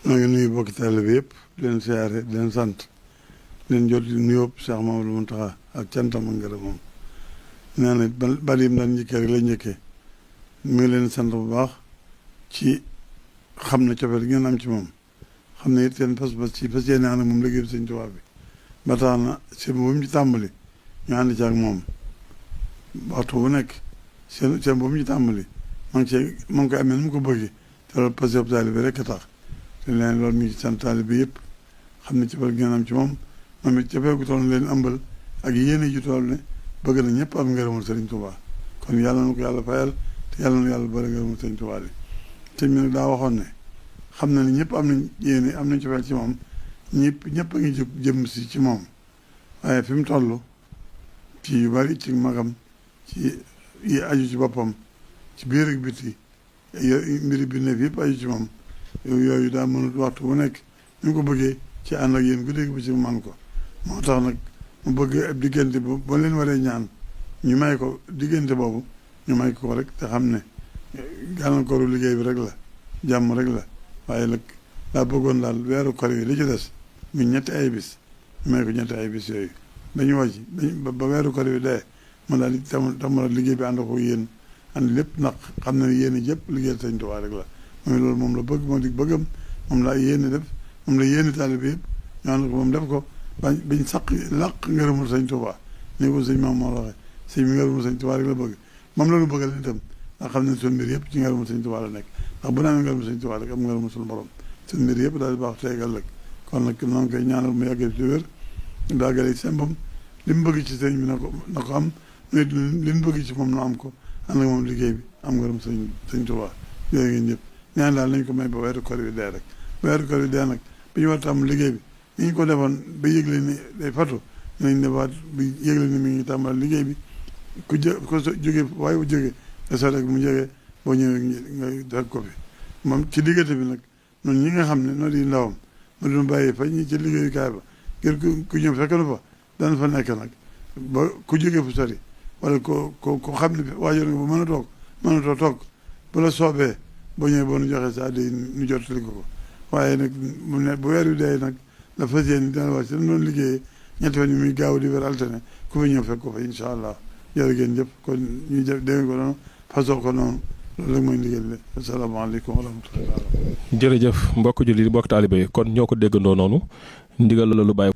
maa ngi nuyu bokki taalibe bi yëpp di leen siyaare di leen sant di leen jot di nuyoo Cheikh Mamadou Mountakha ak cantam ak ngërëmam nee na bal yim daan njëkkee rek la njëkkee mi ngi leen sant bu baax ci xam ne cofeel ngeen am ci moom xam ne it seen pas-pas ci fas yéene ànd ak moom liggéey Sëñ Tuubaa bi ba tax na seen bu mu ci tàmbali ñu ànd ci ak moom waxtu bu nekk seen bu mu ci tàmbali ma ngi koy amee nu mu ko bëggee te loolu parce que taalibe bi rek a tax te leen loolu mi ngi ci sant taalibe bi yëpp xam ne cofeel ngeen am ci moom moom it cofeel gu toll leen ëmbal ak yéene ju toll ne bëgg na ñëpp am ngërëmul Sëriñ Tuubaa kon yàlla na ko yàlla fayal te yàlla na yàlla bëri ngërëmul Sëriñ Tuubaa li te mi nag daa waxoon ne xam na ne ñëpp am nañ yéene am nañ cofeel ci moom ñëpp a ngi jóg jëm si ci moom waaye fi mu toll ci yu bari ci magam ci yi aju ci boppam ci biir ak biti mbiri bi ne fi yëpp aju ci moom yooyu daa mënut waxtu bu nekk ñu ko bëggee ci ànd ak yéen guddeeg bi ci man ko moo tax nag mu bëgg ab diggante boobu ba leen waree ñaan ñu may ko diggante boobu ñu may ko rek te xam ne gàllankooru liggéey bi rek la jàmm rek la waaye nag daa bëggoon daal weeru kor yi li ci des mu ñetti ay bis ñu may ko ñetti ay bis yooyu dañu wàcc ba weeru kor yi dee mu daal di tamala liggéey bi ànd ko yéen ànd lépp nag xam ne yéen jëpp liggéeyal Sëñ Tuubaa rek la mooy loolu moom la bëgg moo di bëggam moom la yéene def moom la yéene taalibe yëpp ñu ànd ko moom def ko biñ làq ngërëmul Sëñ Tuubaa ni ko sëñ maam moo waxee sëñ bi ngërëmul Sëñ Tuubaa rek la bëgg moom la ñu bëggal itam ndax xam ne suñu mbir yëpp ci ngërëmul Sëñ Tuubaa la nekk ndax bu naa amee ngërëmul Sëñ Tuubaa rek am ngërëmul suñu borom suñu mbir yëpp daal di baax teegal rek kon nag noonu koy ñaanal mu yàggee ci wér daagale sembam li mu bëgg ci sëñ bi na ko am li mu bëgg ci moom na am ko ànd ak moom liggéey bi am ngërëm Sëñ Tuubaa yooyu ngeen ñëpp ñaan daal nañ ko may ba weeru kor wi dee rek weeru kor wi dee nag bi ñu war tàmm liggéey bi ni ñu ko defoon ba yëgle ni day fatu nañ defaat bi yëgle ni mi ngi tàmbal liggéey bi ku jóge waaye bu jóge nga so rek mu jógee boo ñëwee nga fekk ko fi moom ci diggante bi nag noonu ñi nga xam ne noo di ndawam ma doon bàyyi fa ñi ci liggéeyukaay ba ngir ku ñëw fekk na fa dana fa nekk nag ba ku jóge fu sori wala ko xam ne waajur nga ba mënatoo toog bu la soobee boo ñëwee boo nu joxee sa addi nu jottali ko waaye nag mu ne bu weer wi dee nag la fas yéene dina wàcc dañ doon liggéeyee ñetti fan yi muy gaaw di weer altine ku fa ñëw fekk ko fa incha allah jërë ngeen jëf kon ñu dégg ko noonu fasoo ko noonu loolu rek mooy ndigal li asalaamaaleykum wa rahmatulah. jërëjëf mbokk julli mbokk taalibe yi kon ñoo ko déggandoo noonu ndigal la lu bàyyi